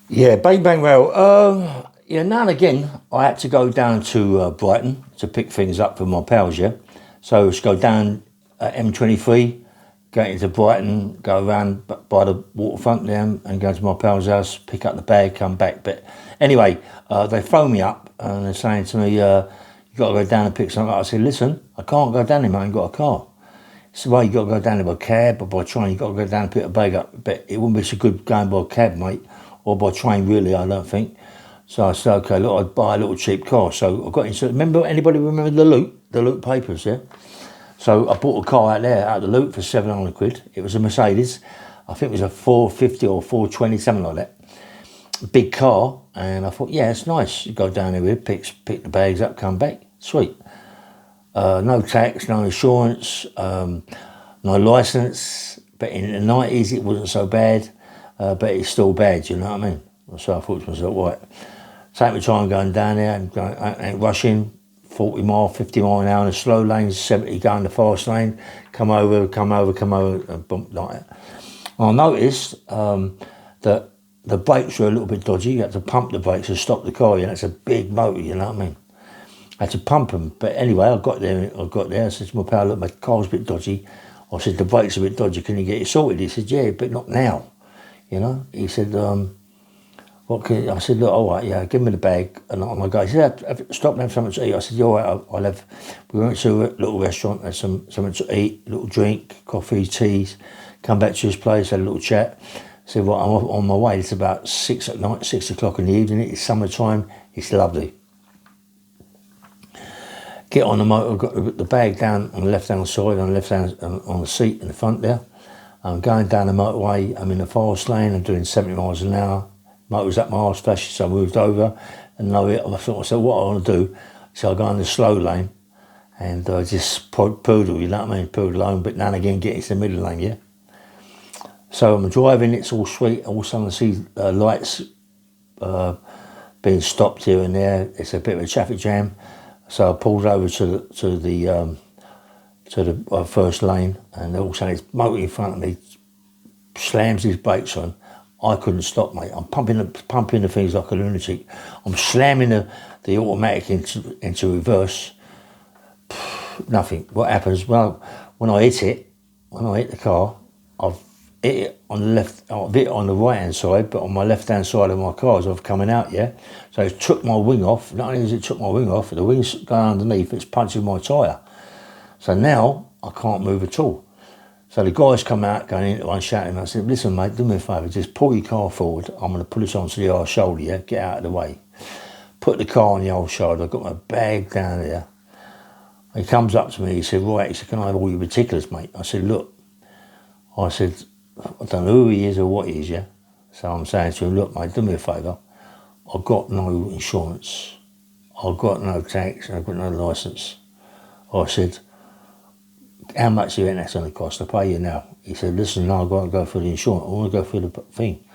Yeah, bang bang rail. Yeah, now and again I had to go down to Brighton to pick things up for my pals. Yeah, so just go down M23, go into Brighton, go around by the waterfront there, and go to my pal's house, pick up the bag, come back. But anyway, they phone me up and they're saying to me, "You got to go down and pick something up." I said, "Listen, I can't go down there, mate. I ain't got a car." So well, you got to go down there by cab or by train. You got to go down and pick a bag up. But it wouldn't be so good going by cab, mate, or by train, really. I don't think. So I said, okay, look, I'd buy a little cheap car. So I got into. Remember, anybody remember the Loop papers? Yeah. So I bought a car out there out of the Loop for £700. It was a Mercedes. I think it was a 450 or 420, something like that. Big car, and I thought, yeah, it's nice. You go down there with it, pick the bags up, come back, sweet. No tax, no insurance, no licence. But in the 90s, it wasn't so bad, but it's still bad, you know what I mean? So I thought to myself, right, take my time going down there and ain't rushing, 40 mile, 50 mile an hour in the slow lanes, 70 going the fast lane, come over, and bump like that. I noticed that the brakes were a little bit dodgy. You had to pump the brakes to stop the car, you know, it's a big motor, you know what I mean? I had to pump them, but anyway, I got there. I said to my pal, look, my car's a bit dodgy. I said, the brakes are a bit dodgy, can you get it sorted? He said, yeah, but not now, you know. He said, what can you? I said, look, all right, yeah, give me the bag. And on my guy, he said, stop and have something to eat. I said, yeah, all right, I'll have, we went to a little restaurant, had something to eat, a little drink, coffee, teas, come back to his place, had a little chat. I said, well, I'm on my way. It's about 6 at night, 6 o'clock in the evening. It's summertime, it's lovely. Get on the motor, got the bag down on the left-hand side, on the seat in the front there. I'm going down the motorway, I'm in the fast lane, I'm doing 70 miles an hour. Motor's up my arse flashing, so I moved over. And I thought to myself, what I want to do, so I go in the slow lane and just poodle, you know what I mean, poodle home, but now and again get into the middle lane, yeah? So I'm driving, it's all sweet, all of a sudden I see lights being stopped here and there. It's a bit of a traffic jam. So I pulled over to the first lane, and all of a sudden his motor in front of me slams his brakes on. I couldn't stop, mate. I'm pumping the things like a lunatic. I'm slamming the automatic into reverse. Nothing. What happens? Well, when I hit the car, I've hit it on the left. I've hit it on the right hand side, but on my left hand side of my car as I've coming out. Yeah. So it took my wing off. Not only has it took my wing off, the wing's going underneath. It's punching my tyre. So now I can't move at all. So the guys come out going into one shouting. I said, listen, mate, do me a favour. Just pull your car forward. I'm going to pull this onto the other shoulder. Yeah. Get out of the way. Put the car on the old shoulder. I've got my bag down there. He comes up to me, he said, right, he said, can I have all your particulars, mate? I said, look, I don't know who he is or what he is, yeah? So I'm saying to him, look, mate, do me a favour. I've got no insurance. I've got no tax, I've got no licence. I said, how much do you think that's going to cost? I'll pay you now. He said, listen, no, I've got to go for the insurance. I want to go for the thing.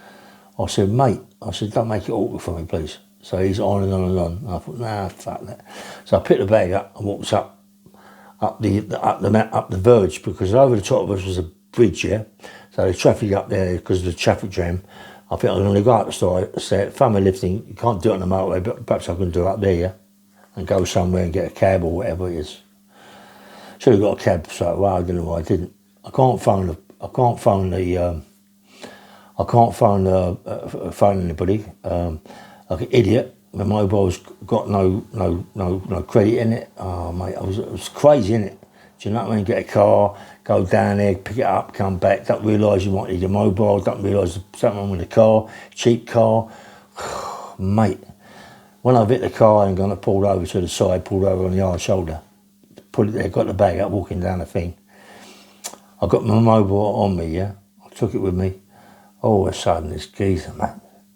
I said, mate, don't make it awkward for me, please. So he's on and on and on. And I thought, nah, fuck that. So I picked the bag up and walked up the verge, because over the top of us was a bridge, yeah. So the traffic up there, because of the traffic jam, I think I'm going to go up the stairs, family lifting. You can't do it on the motorway, but perhaps I can do it up there, yeah, and go somewhere and get a cab or whatever it is. Should have got a cab straight away. I don't know why I didn't. I can't phone anybody. Like an idiot. My mobile's got no credit in it. Oh mate, it was crazy, innit? Do you know what I mean? Get a car, go down there, pick it up, come back, don't realise you wanted your mobile, don't realise there's something wrong with the car, cheap car. Mate, when I've hit the car and gonna pull over to the side, pulled over on the hard shoulder, put it there, got the bag up, walking down the thing. I got my mobile on me, yeah? I took it with me. All of a sudden, this geezer, mate.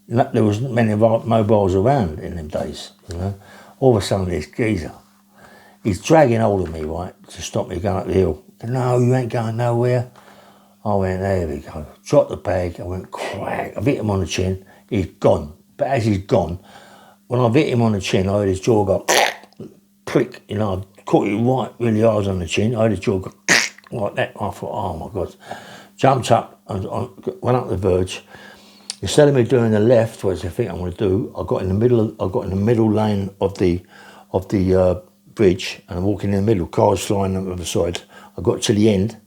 There wasn't many mobiles around in them days, you know. All of a sudden, this geezer, he's dragging hold of me, right, to stop me going up the hill. No, you ain't going nowhere. I went, there we go. Dropped the bag, I went crack. I hit him on the chin, he's gone. But as he's gone, when I hit him on the chin, I heard his jaw go click, you know, I caught it right really hard on the chin. I heard his jaw go like that. I thought, oh my God. Jumped up and went up the verge. Instead of me doing the left, which I think I'm going to do, I got in the middle lane of the bridge, and I'm walking in the middle. Cars flying on the other side. I got to the end.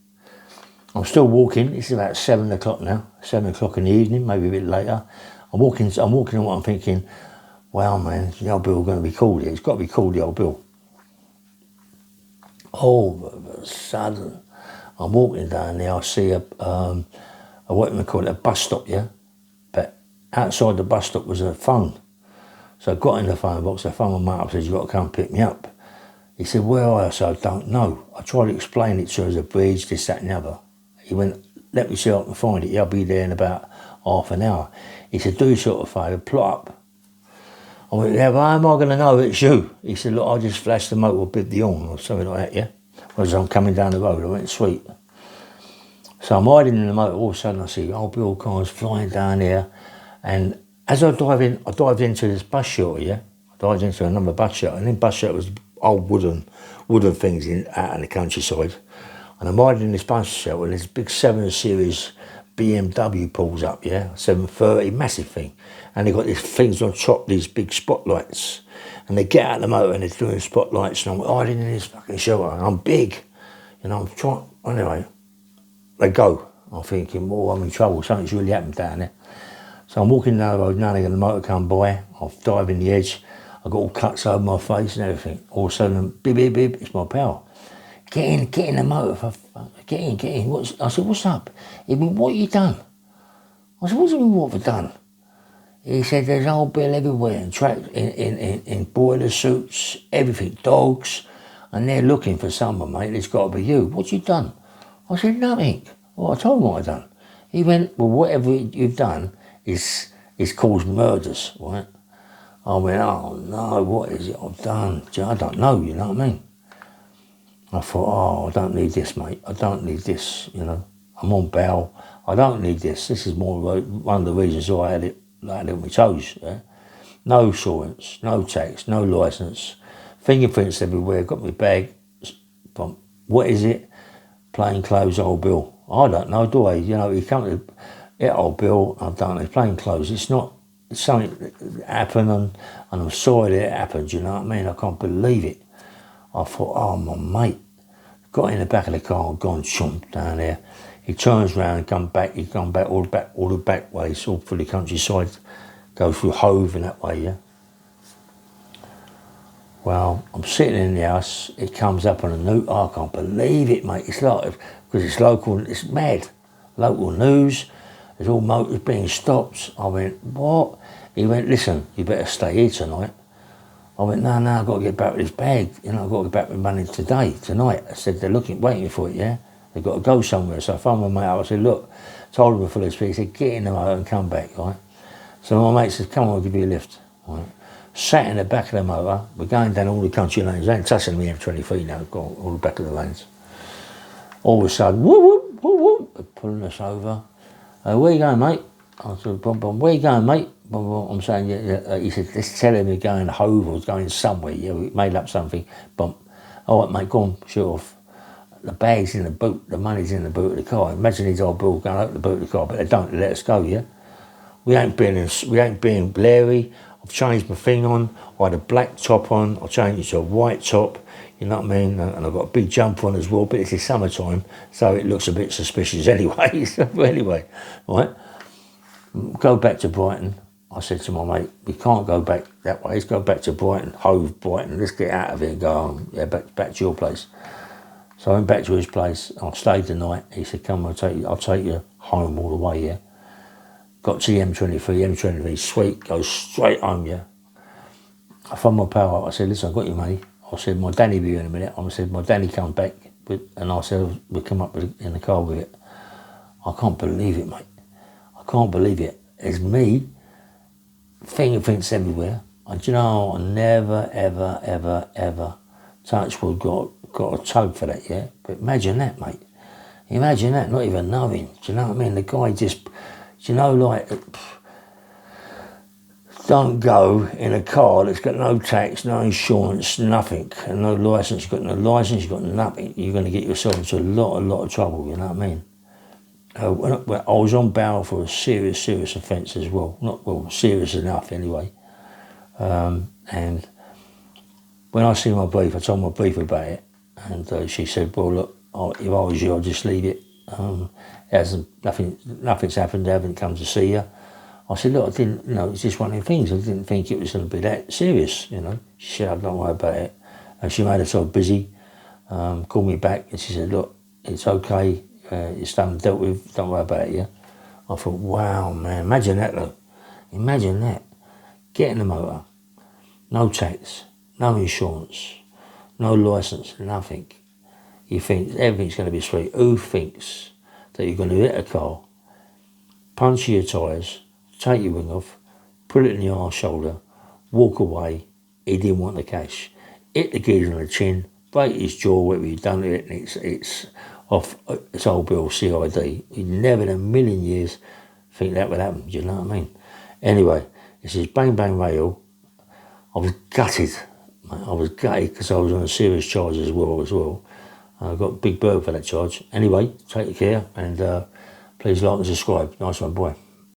I'm still walking. It's about 7 o'clock now. 7 o'clock in the evening, maybe a bit later. I'm walking on what I'm thinking. Wow, man, the old Bill going to be called here. It's got to be called the old Bill. All of a sudden, I'm walking down there. I see what do we call it, a bus stop, yeah. But outside the bus stop was a phone. So I got in the phone box. I phoned my mate up. Said, "You got to come pick me up." He said, "Where are you?" I said, "I don't know." I tried to explain it to him as a bridge, this, that, and the other. He went, "Let me see if I can find it. Yeah, I'll be there in about half an hour." He said, "Do yourself a favour, plot up." I went, "Yeah, but how am I going to know it's you?" He said, "Look, I just flashed the motor with the horn," or something like that, yeah? As I'm coming down the road, I went, "Sweet." So I'm hiding in the motor. All of a sudden I see old Bill cars flying down here. And as I dived into this bus shelter, yeah? I dived into another bus shelter. And in bus shelter was old wooden things out in the countryside. And I'm hiding in this bus shelter, and this big 7 Series BMW pulls up, yeah? 730, massive thing. And they've got these things on top, these big spotlights. And they get out of the motor and they're doing spotlights, and I'm hiding in this fucking shelter. And I'm big. You know, I'm trying, anyway. They go. I'm thinking, oh, I'm in trouble. Something's really happened down there. So I'm walking down the road, now they're going to motor come by. I'll dive in the edge. I've got all cuts over my face and everything. All of a sudden, bib, bib, bib, it's my pal. Get in the motor. Get in. I said, "What's up?" He went, "What you done?" I said, "What do you mean, what have I done?" He said, "There's old Bill everywhere, in boiler suits, everything, dogs, and they're looking for someone, mate. It's got to be you. What you done?" I said, "Nothing." Well, I told him what I'd done. He went, "Well, whatever you've done is caused murders, right?" I went, "Oh no, what is it I've done?" I don't know, you know what I mean? I thought, "Oh, I don't need this, mate. I don't need this, you know. I'm on bail. I don't need this. This is more one of the reasons why I had it on my toes, yeah? No insurance, no tax, no licence, fingerprints everywhere, got my bag. What is it? Plain clothes, old Bill. I don't know, do I? You know, he come to it, old Bill, I don't know, plain clothes. It's not something that happened, and I'm sorry that it happened, you know what I mean? I can't believe it." I thought, oh, my mate. Got in the back of the car and gone chomp down there. He turns round and come back all the back ways, all through the countryside, go through Hove and that way, yeah? Well, I'm sitting in the house, it comes up on a NOOOO. I can't believe it, mate. It's like, because it's local, it's mad. Local news, there's all motors being stopped. I went, "What?" He went, "Listen, you better stay here tonight." I went, no, I've got to get back with this bag. You know, I've got to get back with money tonight. I said, "They're waiting for it, yeah? They've got to go somewhere." So I phoned my mate up. I said, "Look," told him before this speech, he said, "Get in the motor and come back," right? So my mate said, "Come on, I'll give you a lift," right? Sat in the back of the motor. We're going down all the country lanes. They ain't touching the M23 now. We've got all the back of the lanes. All of a sudden, whoop, whoop, whoop, whoop, they're pulling us over. "Where you going, mate?" I said, "Where you going, mate?" I'm saying, yeah. He said, "Let's tell him we're going Hove or going somewhere." Yeah, we made up something. Bump. "All right, mate, go on, shoot off. The bag's in the boot, the money's in the boot of the car." Imagine these old Bill going open the boot of the car, but they don't let us go, yeah? We ain't being blary. I've changed my thing on. I had a black top on. I changed it to a white top. You know what I mean? And I've got a big jumper on as well, but it's summertime, so it looks a bit suspicious anyway. Anyway, right? Go back to Brighton. I said to my mate, "We can't go back that way. Let's go back to Brighton, Hove, Brighton. Let's get out of here and go home. Yeah, back to your place." So I went back to his place. I stayed the night. He said, "Come, I'll take you home all the way, yeah?" Got to the M23, sweet, go straight home, yeah? I phoned my pal up. I said, "Listen, I've got your money." I said, "My Danny will be here in a minute." I said, "My Danny come back," and I said, "We'll come up in the car with it." I can't believe it, mate. I can't believe it. It's me, fingerprints everywhere. And do you know, I never, ever, ever, ever, touch wood, got a tug for that, yeah? But imagine that, mate. Imagine that, not even knowing. Do you know what I mean? The guy just, do you know, like, don't go in a car that's got no tax, no insurance, nothing, and no licence. You've got no licence, you've got nothing. You're going to get yourself into a lot of trouble, you know what I mean? when I was on bail for a serious offence as well. Not well, serious enough anyway. And when I see my brief, I told my brief about it, and she said, "Well, look, if I was you, I'd just leave it. Nothing's happened. I haven't come to see you." I said, "Look, I didn't. It's just one of the things. I didn't think it was going to be that serious. She said, "Don't worry about it." And she made herself busy. Called me back, and she said, "Look, it's okay. It's done, dealt with. Don't worry about it." Yeah. I thought, wow, man, imagine that though. Imagine that. Get in the motor, no tax, no insurance, no licence, nothing. You think everything's going to be sweet. Who thinks that you're going to hit a car, puncture your tyres, take your wing off, put it in your arse shoulder, walk away? He didn't want the cash. Hit the geezer on the chin, break his jaw, whatever you've done to it, and it's off. It's old Bill CID. He'd never in a million years think that would happen. Do you know what I mean? Anyway, this is bang bang rail. I was gutted, mate. I was gutted because I was on a serious charge as well. I got a big bird for that charge. Anyway, take care, and please like and subscribe. Nice one, boy.